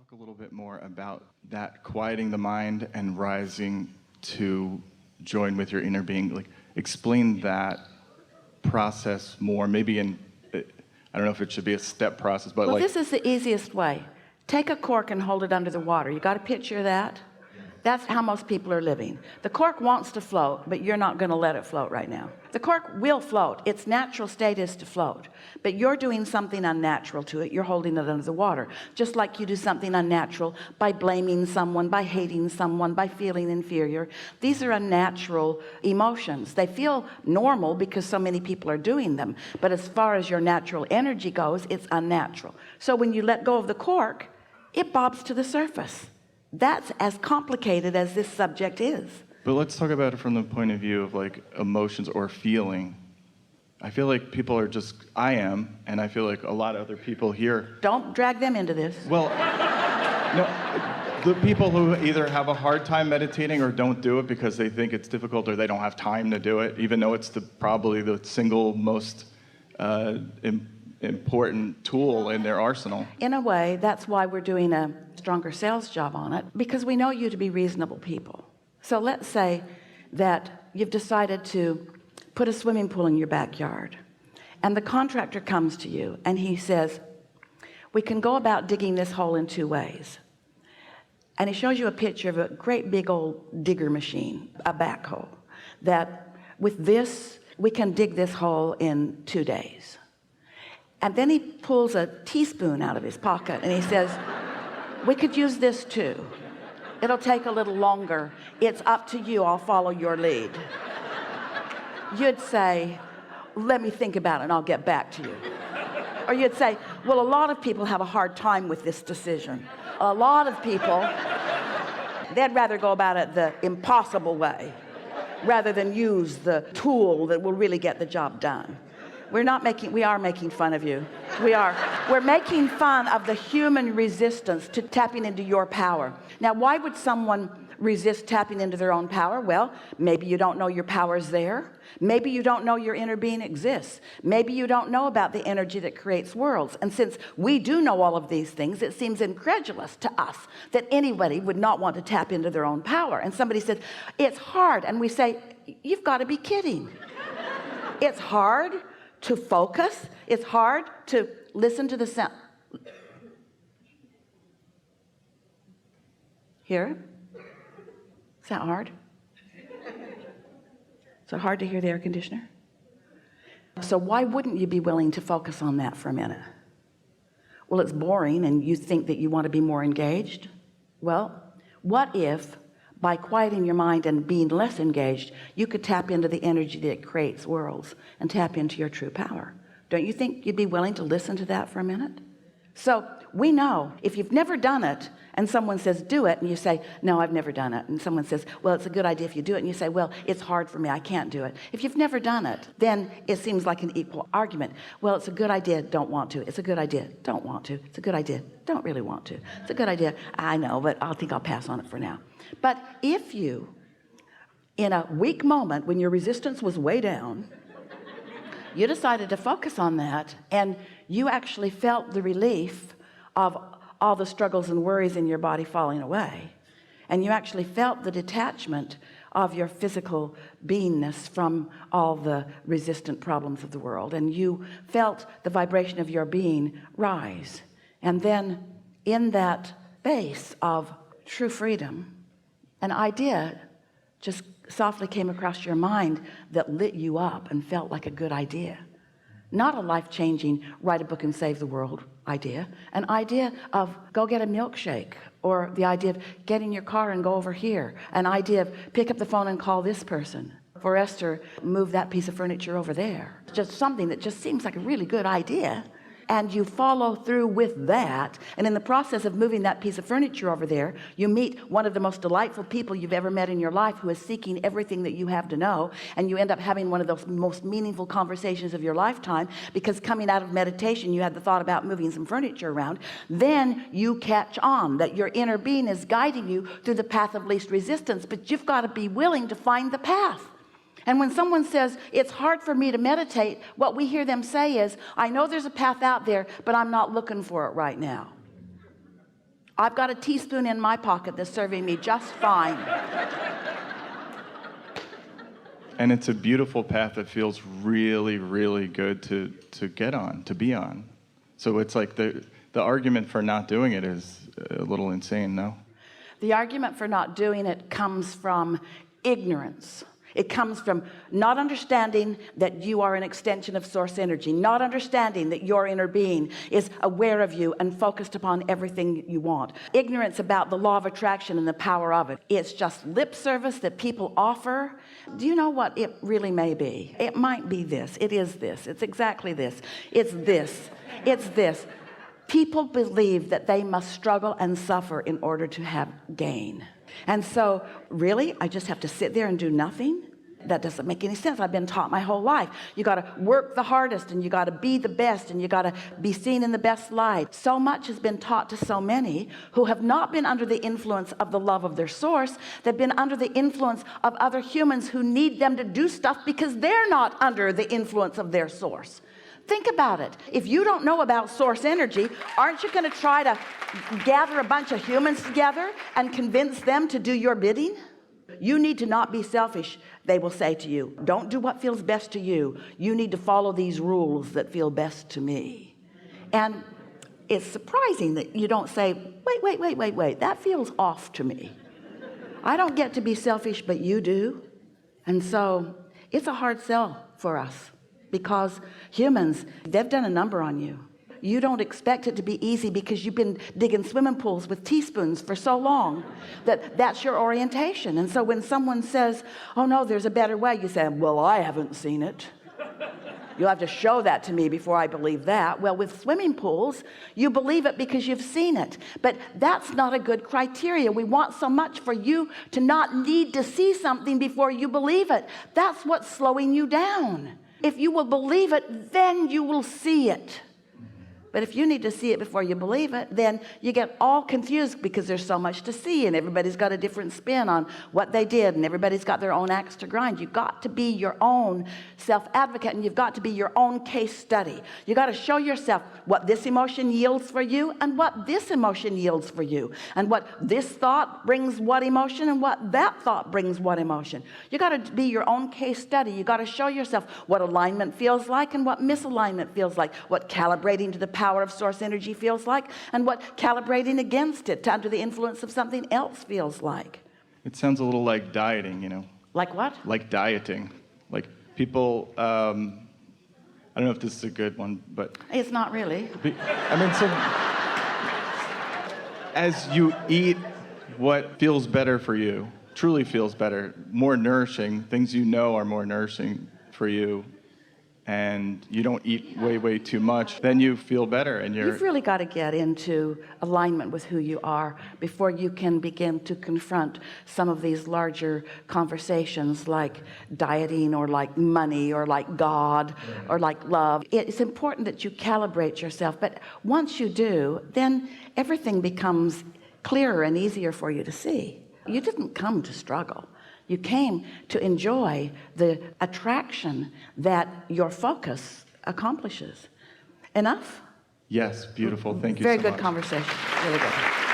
talk a little bit more about that quieting the mind and rising to join with your inner being? Like, explain that process more, maybe in, I don't know if it should be a step process, but Well, this is the easiest way. Take a cork and hold it under the water. You got a picture of that? That's how most people are living. The cork wants to float, but you're not going to let it float right now. The cork will float. Its natural state is to float, but you're doing something unnatural to it. You're holding it under the water, just like you do something unnatural by blaming someone, by hating someone, by feeling inferior. These are unnatural emotions. They feel normal because so many people are doing them, but as far as your natural energy goes, it's unnatural. So when you let go of the cork, it bobs to the surface. That's as complicated as this subject is. But let's talk about it from the point of view of like emotions or feeling. I feel like people are just, I am, and I feel like a lot of other people here. Don't drag them into this. Well, no, the people who either have a hard time meditating or don't do it because they think it's difficult or they don't have time to do it, even though it's probably the single most important tool in their arsenal. In a way, that's why we're doing a stronger sales job on it, because we know you to be reasonable people. So let's say that you've decided to put a swimming pool in your backyard, and the contractor comes to you and he says, we can go about digging this hole in 2 ways. And he shows you a picture of a great big old digger machine, a backhoe, that with this we can dig this hole in 2 days. And then he pulls a teaspoon out of his pocket and he says, we could use this too. It'll take a little longer. It's up to you. I'll follow your lead. You'd say, let me think about it and I'll get back to you. Or you'd say, well, a lot of people have a hard time with this decision. A lot of people, they'd rather go about it the impossible way rather than use the tool that will really get the job done. We are making fun of you. We are. We're making fun of the human resistance to tapping into your power. Now, why would someone resist tapping into their own power? Well, maybe you don't know your power's there. Maybe you don't know your inner being exists. Maybe you don't know about the energy that creates worlds. And since we do know all of these things, it seems incredulous to us that anybody would not want to tap into their own power. And somebody says, it's hard. And we say, you've got to be kidding. It's hard to focus. It's hard to listen to the sound. Hear it? Is that hard? Is it hard to hear the air conditioner? So why wouldn't you be willing to focus on that for a minute? Well, it's boring and you think that you want to be more engaged. Well, what if by quieting your mind and being less engaged, you could tap into the energy that creates worlds and tap into your true power? Don't you think you'd be willing to listen to that for a minute? So we know if you've never done it and someone says, do it, and you say, no, I've never done it. And someone says, well, it's a good idea if you do it. And you say, well, it's hard for me. I can't do it. If you've never done it, then it seems like an equal argument. Well, it's a good idea. Don't want to. It's a good idea. Don't want to. It's a good idea. Don't really want to. It's a good idea. I know, but I think I'll pass on it for now. But if you, in a weak moment when your resistance was way down, you decided to focus on that and you actually felt the relief of all the struggles and worries in your body falling away, and you actually felt the detachment of your physical beingness from all the resistant problems of the world, and you felt the vibration of your being rise, and then in that base of true freedom, an idea just softly came across your mind that lit you up and felt like a good idea. Not a life-changing, write a book and save the world idea. An idea of go get a milkshake, or the idea of get in your car and go over here. An idea of pick up the phone and call this person. For Esther, move that piece of furniture over there. Just something that just seems like a really good idea. And you follow through with that, and in the process of moving that piece of furniture over there, you meet one of the most delightful people you've ever met in your life, who is seeking everything that you have to know, and you end up having one of those most meaningful conversations of your lifetime, because coming out of meditation you had the thought about moving some furniture around. Then you catch on that your inner being is guiding you through the path of least resistance, but you've got to be willing to find the path. And when someone says, it's hard for me to meditate, what we hear them say is, I know there's a path out there, but I'm not looking for it right now. I've got a teaspoon in my pocket that's serving me just fine. And it's a beautiful path that feels really, really good to get on, to be on. So it's like the argument for not doing it is a little insane, no? The argument for not doing it comes from ignorance. It comes from not understanding that you are an extension of source energy, not understanding that your inner being is aware of you and focused upon everything you want. Ignorance about the law of attraction and the power of it. It's just lip service that people offer. Do you know what it really may be? It might be this. It is this. It's exactly this. It's this. It's this. People believe that they must struggle and suffer in order to have gain. And so, really, I just have to sit there and do nothing? That doesn't make any sense. I've been taught my whole life. You got to work the hardest, and you got to be the best, and you got to be seen in the best light. So much has been taught to so many who have not been under the influence of the love of their source. They've been under the influence of other humans who need them to do stuff because they're not under the influence of their source. Think about it. If you don't know about source energy, aren't you going to try to gather a bunch of humans together and convince them to do your bidding? You need to not be selfish, they will say to you. Don't do what feels best to you. You need to follow these rules that feel best to me. And it's surprising that you don't say, wait, that feels off to me. I don't get to be selfish, but you do. And so it's a hard sell for us. Because humans, they've done a number on you. You don't expect it to be easy because you've been digging swimming pools with teaspoons for so long that's your orientation. And so when someone says, oh no, there's a better way, you say, well, I haven't seen it. You'll have to show that to me before I believe that. Well, with swimming pools, you believe it because you've seen it. But that's not a good criteria. We want so much for you to not need to see something before you believe it. That's what's slowing you down. If you will believe it, then you will see it. But if you need to see it before you believe it, then you get all confused because there's so much to see and everybody's got a different spin on what they did and everybody's got their own axe to grind. You've got to be your own self-advocate and you've got to be your own case study. You got to show yourself what this emotion yields for you and what this emotion yields for you and what this thought brings what emotion and what that thought brings what emotion. You got to be your own case study. You got to show yourself what alignment feels like and what misalignment feels like, what calibrating to the power of source energy feels like and what calibrating against it under the influence of something else feels like. It sounds a little like dieting, you know. Like what? Like dieting. Like people, I don't know if this is a good one, but... It's not really. I mean, so as you eat what feels better for you, truly feels better, more nourishing, things you know are more nourishing for you, and you don't eat way too much, then you feel better and You've really got to get into alignment with who you are before you can begin to confront some of these larger conversations like dieting or like money or like God or like love. It's important that you calibrate yourself, but once you do, then everything becomes clearer and easier for you to see. You didn't come to struggle. You came to enjoy the attraction that your focus accomplishes. Enough? Yes, beautiful. Thank you so much. Very good conversation. Really good.